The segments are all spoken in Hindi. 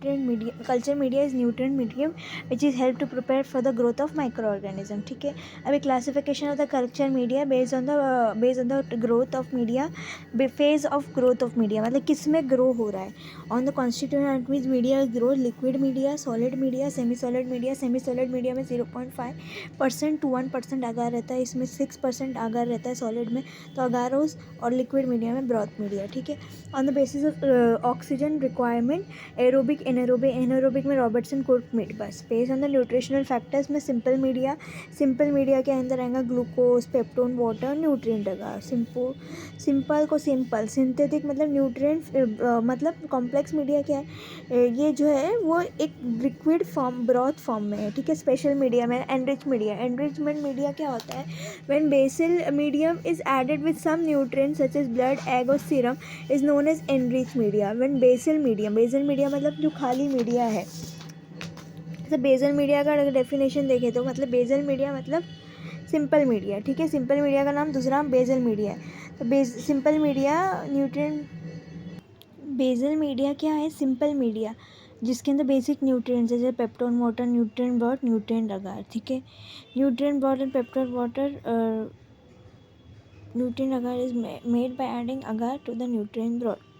nutrient medium, culture media is nutrient medium which is help to prepare for the growth of microorganism. ठीक है, अभी classification of the culture media based on the growth of media, phase of growth of media, मतलब किस में ग्रो हो रहा है. ऑन द कॉन्स्टिट्यूएंट मीज media grow liquid media, solid media, semi solid media. Semi solid media में 0.5% to 1% आगार रहता है, इसमें 6% आगार रहता है सॉलिड में, तो अगारोस. और लिक्विड मीडिया में ब्रॉथ मीडिया. ठीक है, on the basis of oxygen requirement aerobic anaerobic. Anaerobic में रॉबर्टसन कोट मीट. बस based on the nutritional factors में सिंपल मीडिया के अंदर आएगा ग्लूकोज, पेप्टोन, वाटर, न्यूट्रिएंट आएगा. सिंपल को सिंपल, सिंथेटिक मतलब न्यूट्रिएंट, मतलब कॉम्प्लेक्स मीडिया क्या है, ये जो है वो एक लिक्विड फॉर्म, ब्रॉथ फॉर्म में है. ठीक है, स्पेशल मीडिया में एनरिच मीडिया. एनरिचमेंट मीडिया क्या होता है, when basal medium is added with some nutrients such as blood, egg और serum is known as enrich media. When basal media मतलब जो खाली मीडिया है. तो बेसल मीडिया का अगर डेफिनेशन देखें तो मतलब बेसल मीडिया मतलब सिंपल मीडिया. ठीक है, सिंपल मीडिया का नाम दूसरा बेसल मीडिया है. तो simple media nutrient. Basal media क्या है, सिंपल मीडिया जिसके अंदर बेसिक न्यूट्रिएंट्स जैसे peptone, water, nutrient broth, nutrient agar. ठीक है, nutrient broth and peptone water, nutrient agar is made by adding agar to the nutrient broth.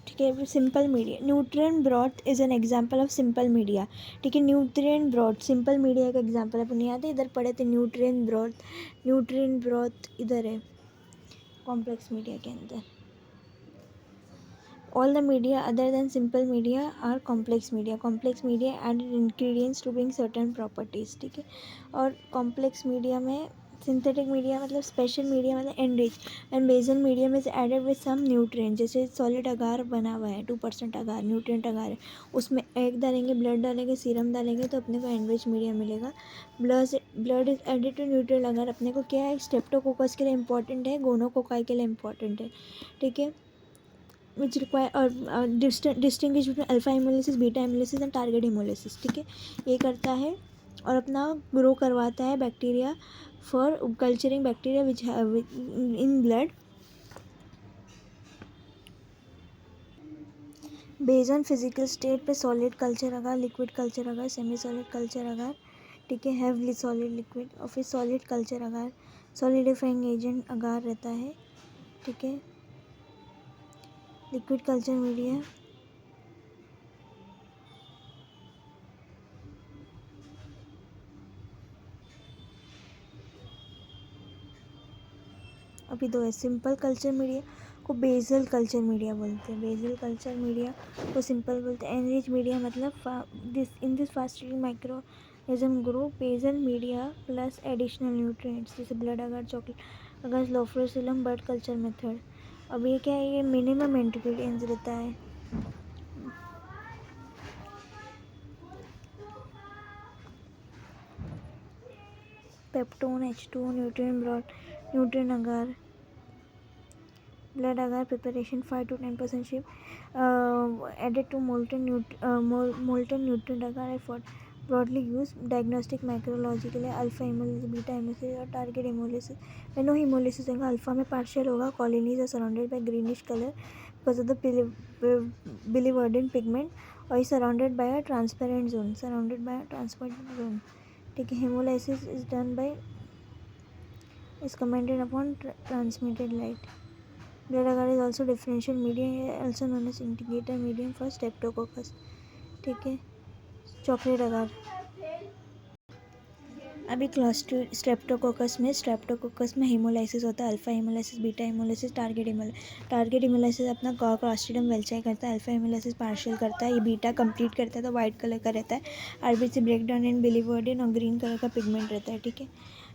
ठीक है, simple media. Nutrient broth is an example of simple media. ठीक है, न्यूट्रिएंट ब्रॉथ सिंपल मीडिया का एग्जांपल. अपन याद है इधर पढ़े थे न्यूट्रिएंट ब्रॉथ इधर है कॉम्प्लेक्स मीडिया के अंदर. All the media other than simple media are complex media. Complex media added ingredients to bring certain properties. ठीक है, और complex media में सिंथेटिक मीडिया मतलब स्पेशल मीडिया मतलब enrich. And basal medium is added with some nutrient. जैसे सॉलिड अगार बना हुआ है, 2% अगार न्यूट्रिएंट अगार है, उसमें एग डालेंगे, ब्लड डालेंगे, सीरम डालेंगे तो अपने को एनरिच मीडिया मिलेगा. Blood is added to nutrient agar. अपने को क्या है, स्ट्रेप्टोकोकस के लिए इंपॉर्टेंट है, गोनोकोकाई के लिए इंपॉर्टेंट है. ठीक है, which require distinguish between alpha haemolysis, beta haemolysis and target haemolysis. ठीक है, ये करता है और अपना ग्रो करवाता है bacteria for culturing bacteria which in blood. Based on physical state पे सॉलिड कल्चर अगार, लिक्विड कल्चर अगार, सेमी सॉलिड कल्चर अगार. ठीक है, हैवली सॉलिड, लिक्विड और फिर सॉलिड कल्चर अगार. सॉलिडिफाइंग एजेंट अगार रहता है. ठीक है, लिक्विड कल्चर मीडिया. अभी दो है, सिंपल कल्चर मीडिया को बेसल कल्चर मीडिया बोलते हैं. बेसल कल्चर मीडिया को सिंपल बोलते हैं. एनरिच मीडिया मतलब this fast microorganism grow. Basal media plus additional nutrients जैसे ब्लड अगार, चॉकलेट अगार, स्लोफ्लोसिलम, बर्ड कल्चर मेथड. अब ये क्या है, ये मिनिमम इंग्रेडिएंट्स रहता है. Peptone, H2O, nutrient broth, nutrient agar, blood agar preparation 5 to 10% shift added to molten nutrient agar effort. broadly used diagnostic microbiology के लिए अल्फा हेमोलिसिस, बीटा हेमोलिसिस और टारगेट हेमोलिसिस. नो हेमोलिसिस होगा, अल्फा में पार्शियल होगा. Colonies are surrounded by greenish colour because of the biliverdin pigment और is surrounded by a transparent zone. ठीक है, haemolysis is done by is commented upon transmitted light. Blood agar is also differential medium, also known as integrator medium for streptococcus. ठीक है, चॉकलेट अगार. अभी स्ट्रेप्टोकोकस में हेमोलाइसिस होता है. Alpha hemolysis, beta hemolysis, target hemolysis अपना क्लॉस्ट्रिडियम वेल्चाई करता है. अल्फा हेमोलाइसिस पार्शियल करता है. ये बीटा कंप्लीट करता है तो वाइट कलर का रहता है. आरबीसी ब्रेकडाउन इन बिलीवर्डिन और ग्रीन कलर का पिगमेंट रहता है. ठीक है,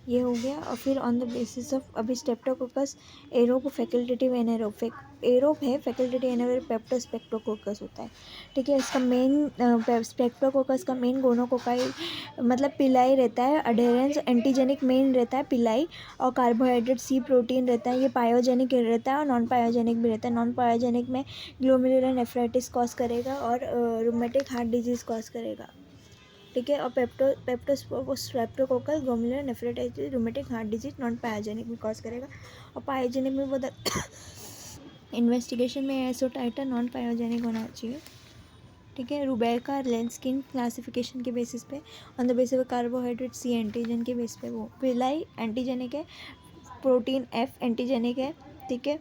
ये हो गया. और फिर ऑन द बेसिस ऑफ अभी स्ट्रेप्टोकोकस एरोप फैकल्टेटिव एनारोब. एरोप है, फैकल्टेटिव एनारोब पेप्टोस्पेक्टोकोकस होता है. ठीक है, इसका मेन स्पेक्टोकोकस का मेन गोनोकोकाई मतलब पिलाई रहता है. अडेरेंस एंटीजेनिक मेन रहता है पिलाई और कार्बोहाइड्रेट सी प्रोटीन रहता है. ये पायोजेनिक रहता है और नॉन पायोजेनिक भी रहता है. नॉन पायोजेनिक में ग्लोमेरुलर नेफ्राइटिस कॉज करेगा और रूमेटिक हार्ट डिजीज़ कॉज करेगा. ठीक है, और Streptococcus glomerular nephritis, rheumatic heart disease non pyogenic में कॉज करेगा. और पायोजेनिक में वो इन्वेस्टिगेशन में एसो टाइटर नॉन पायोजेनिक होना चाहिए. ठीक है। रुबैका लेंस्किन क्लासिफिकेशन के बेसिस पे, on the basis of carbohydrate C antigen के बेस पे, वो विलाई एंटीजेनिक है, प्रोटीन एफ एंटीजेनिक है। ठीक है।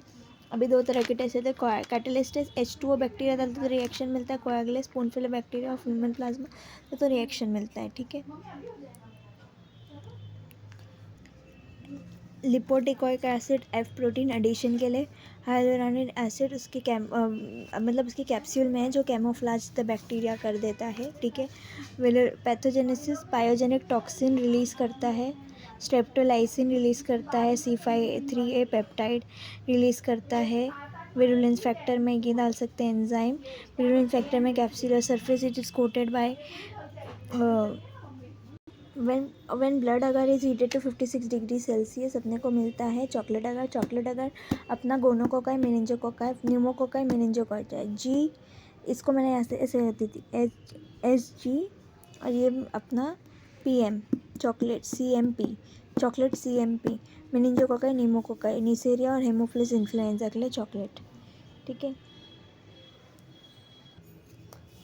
अभी दो तरह के टेस्ट है, कैटलिस्ट H2O बैक्टीरिया डालते तो रिएक्शन मिलता है, coagulase spoonful bacteria of human plasma तो रिएक्शन मिलता है। ठीक है। Lipoteichoic acid F protein addition के लिए, हाइलोरानिक एसिड उसके मतलब उसकी कैप्सूल में है जो कैमोफ्लाज द बैक्टीरिया कर देता है। ठीक है। पैथोजेनेसिस पायोजेनिक टॉक्सिन रिलीज़ करता है, स्ट्रेप्टोलाइसिन रिलीज़ करता है, C5A3A पेप्टाइड रिलीज़ करता है। विरुलेंस फैक्टर में ये डाल सकते हैं एंजाइम। विरुलेंस फैक्टर में capsular surface it is coated by when blood अगर is heated to 56 degree Celsius अपने को मिलता है चॉकलेट अगर अपना गोनोकोकाई मेनिंजोकोकाई न्यूमोकोकाई मेनिंजोकोकाई जी, इसको मैंने ऐसे ऐसे कहती थी HG, और ये अपना PM चॉकलेट CMP मेनिंजोकोकाई न्यूमोकोकाई नीसेरिया और हेमोफिलस इन्फ्लुएंजा के लिए चॉकलेट। ठीक है।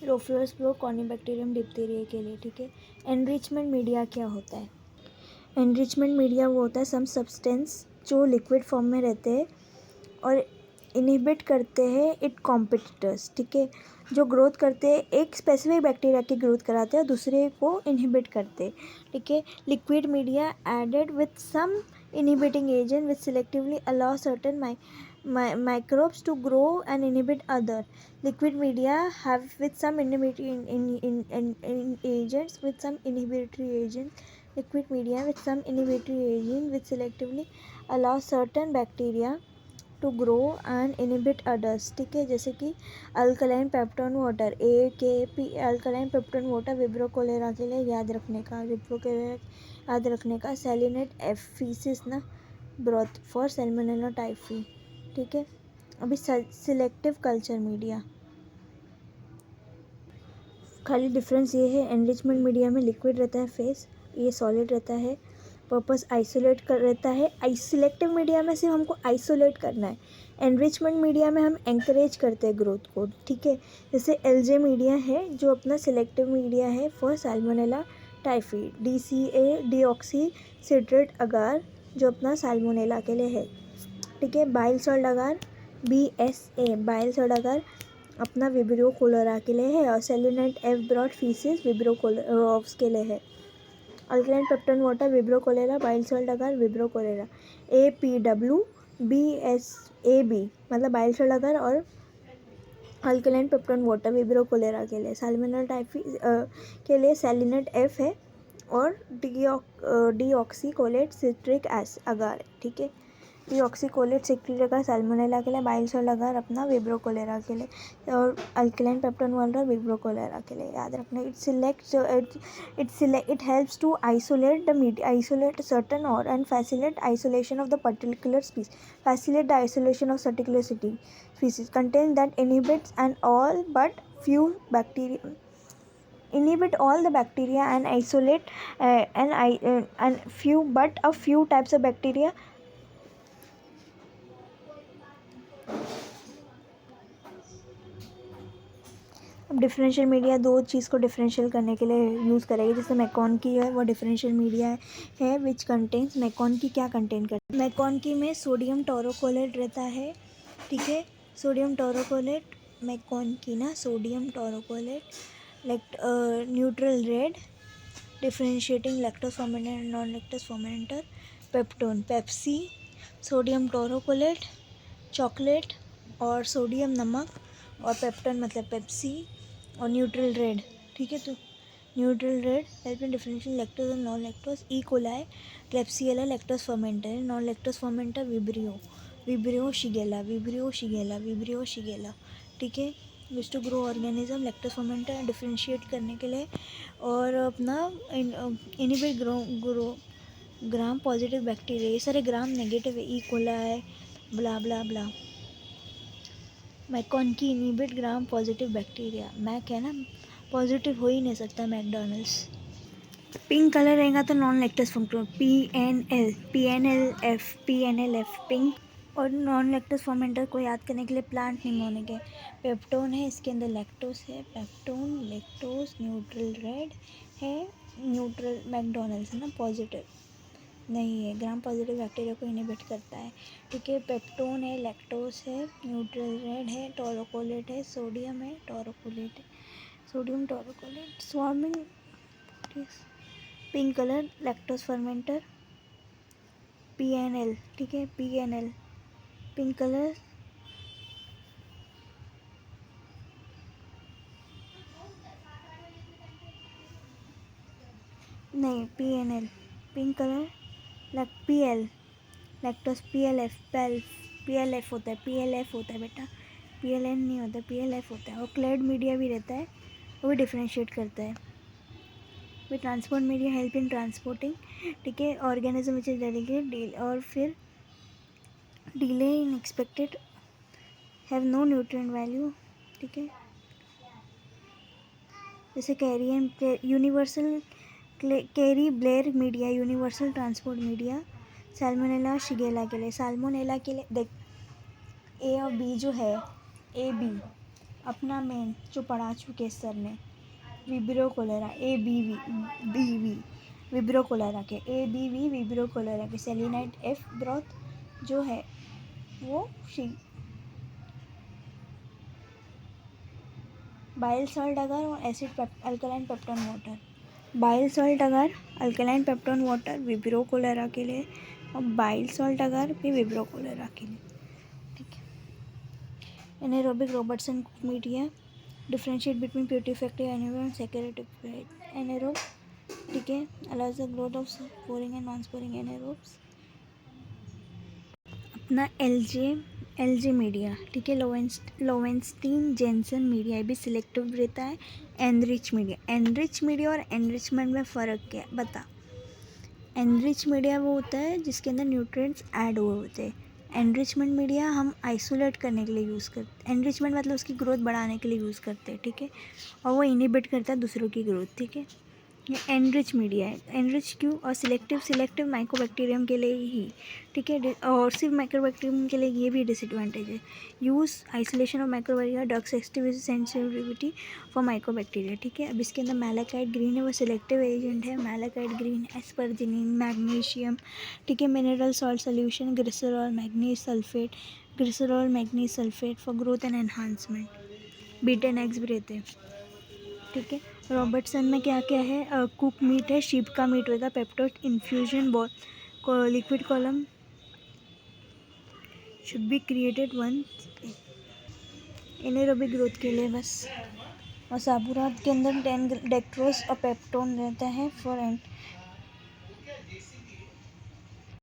रोफ्लोस्प्रो कॉर्निबैक्टीरियम डिप्थीरिया के लिए। ठीक है। एनरिचमेंट मीडिया क्या होता है? एनरिचमेंट मीडिया वो होता है सम सब्सटेंस जो लिक्विड फॉर्म में रहते हैं और इनहिबिट करते हैं इट कॉम्पिटिटर्स। ठीक है। जो ग्रोथ करते हैं, एक स्पेसिफिक बैक्टीरिया की ग्रोथ कराते हैं और दूसरे को इनहिबिट करते हैं। ठीक है। Liquid media added with some inhibiting agent which selectively allow certain microbes to grow and inhibit other. Liquid media have with some agents with some inhibitory agent. Liquid media with some inhibitory agent which selectively allow certain bacteria to grow and inhibit others. ठीक है। जैसे कि alkaline peptone water AKP alkaline peptone water Vibrio cholera के लिए याद रखने का, सेलिनेट एफ फीसिस ना ब्रोथ फॉर सैल्मोनेला टाइफी। ठीक है। अभी सिलेक्टिव कल्चर मीडिया, खाली डिफरेंस ये है एनरिचमेंट मीडिया में लिक्विड रहता है फेस, ये सॉलिड रहता है, पर्पस आइसोलेट कर रहता है। सिलेक्टिव मीडिया में सिर्फ हमको आइसोलेट करना है, एनरिचमेंट मीडिया में हम एंकरेज करते हैं ग्रोथ को। ठीक है। जैसे LJ मीडिया है जो अपना सिलेक्टिव मीडिया है for Salmonella typhi, DCA deoxy citrate अगार जो अपना सैल्मोनेला के लिए है। ठीक है। बाइल सॉल्ट अगार BSA बाइल सॉल्ट अगार अपना विब्रियो कोलेरा के लिए है और सेलिनेट F broad faeces vibrio cholera के लिए है। Alkaline peptone water Vibrio cholera, bile salt अगर विब्रो कोलेरा। APW BSAB मतलब बाइल सॉल्ट अगर और alkaline peptone water Vibrio cholera के लिए। सैल्मोनेला टाइफी के लिए सेलिनेट F है और डीऑक्सीकोलेट सिट्रिक एसिड अगार। ठीक है। डीऑक्सीकोलेट सिट्रिक अगार सैल्मोनेला के लिए, बाइल सॉल्ट अगार अपना विब्रो कोलेरा के लिए और alkaline peptone water Vibrio cholera के लिए याद रखना। It helps to isolate the media, isolate certain और and facilitate isolation of the particular species, facilitate the isolation of particular species contain that inhibits and all but few bacteria inhibit all the bacteria and isolate and few but a few types of bacteria अब डिफरेंशियल मीडिया दो चीज़ को डिफरेंशियल करने के लिए यूज़ करेगी। जैसे मैकॉन की है वो डिफरेंशियल मीडिया है विच कंटेन्स, मैकॉन की क्या कंटेन करती है? मैकॉन की में सोडियम टोरोकोलेट रहता है। ठीक है। सोडियम टोरोकोलेट मैकॉन की ना sodium taurocholate neutral red differentiating lactose fermented and non lactose fermenter peptone Pepsi sodium taurocholate chocolate और सोडियम नमक और पेप्टोन मतलब पेप्सी और न्यूट्रल रेड। ठीक है। तो neutral red help in differential lactose और non lactose. E coli Klebsiella lactose fermenter, non lactose fermenter Vibrio Shigella. ठीक है। Use to grow organism lactose fermenter differentiate करने के लिए और अपना inhibit grow gram positive bacteria, ये सारे ग्राम नेगेटिव है। ई कोलाई ब्ला ब्ला ब्ला। मैकॉन की inhibit gram positive bacteria, Mac है ना, पॉजिटिव हो ही नहीं सकता मैकडॉनल्ड्स। पिंक कलर रहेगा तो non lactose fermenter PNLF pink और नॉन लैक्टोज फर्मेंटर को याद करने के लिए प्लांट निमोनिक है। पेप्टोन है, इसके अंदर लैक्टोज है। पेप्टोन, लैक्टोज, न्यूट्रल रेड है, न्यूट्रल मैकडोनल्ड्स है ना, पॉजिटिव नहीं है, ग्राम पॉजिटिव बैक्टीरिया को इनहिबिट करता है। ठीक है, पेप्टोन है, लैक्टोज है, न्यूट्रल रेड है, टोरोकोलेट है, सोडियम है, टोरोकोलेट है, sodium taurocholate, swarming, pink colour lactose fermenter, PNL। ठीक है, PNL पिंक कलर, नहीं PNL pink colour, PL lactose, PLF होता है, PLF होता है बेटा, PLN नहीं होता, PLF होता है। और क्लेड मीडिया भी रहता है, वो भी डिफ्रेंशिएट करता है। वे transport media help in transporting, ठीक है, ऑर्गेनिज्म विच इज डेलीकेट, और फिर delay in expected, have no nutrient value. ठीक है, जैसे कैरियन universal Cary Blair media, universal transport media, Salmonella Shigella के लिए, साल्मोनेला के लिए देख, A और B जो है, AB अपना मेन जो पढ़ा चुके सर ने, Vibrio cholera, ABV Vibrio cholera के, ABV विब्रियो कोलेरा के, सेलिनाइट F ब्रॉथ जो है वो बाइल सॉल्ट अगर और acid alkaline peptone water, bile salt agar alkaline peptone water Vibrio cholera के लिए, और बाइल सॉल्ट अगर भी विब्रियो कोलेरा के लिए। ठीक है, anaerobic Robertson media differentiate between putrefactive anaerobe and सैचुरेटिव एनारोब। ठीक है, allows the growth of sporing and non sporing anaerobes. अपना एलजे मीडिया, ठीक है, लोवेंस्टीन जेनसन मीडिया भी सिलेक्टिव रहता है। एनरिच मीडिया और एनरिचमेंट में फ़र्क क्या है बता। एनरिच मीडिया वो होता है जिसके अंदर न्यूट्रिएंट्स ऐड हुए होते हैं। एनरिचमेंट मीडिया हम आइसोलेट करने के लिए यूज़ करते हैं, एनरिचमेंट मतलब उसकी ग्रोथ बढ़ाने के लिए यूज़ करते हैं। ठीक है, और वो इनहिबिट करता है दूसरों की ग्रोथ। ठीक है, ये एनरिच मीडिया है। एनरिच क्यों? और सिलेक्टिव माइकोबैक्टीरियम के लिए ही। ठीक है, और सिर्फ माइक्रोबैक्टीरियम के लिए ये भी डिसएडवांटेज है। Use isolation of mycobacteria, drug sensitivity for mycobacteria. ठीक है, अब इसके अंदर मैलाकाइट ग्रीन है, वो सिलेक्टिव एजेंट है। मैलाकाइट ग्रीन, एस्परजिनिन, मैग्नीशियम, ठीक है, mineral salt solution, glycerol manganese sulphate for growth and enhancement. Beaten eggs भी रहते हैं। ठीक है, रॉबर्टसन में क्या क्या है? कुक मीट है, शीप का मीट होगा, पेप्टोड इन्फ्यूजन बॉल को liquid column should be created one anaerobic growth के लिए बस। और साबुरात के अंदर 10 डेक्ट्रोस और पेप्टोन रहता है फॉर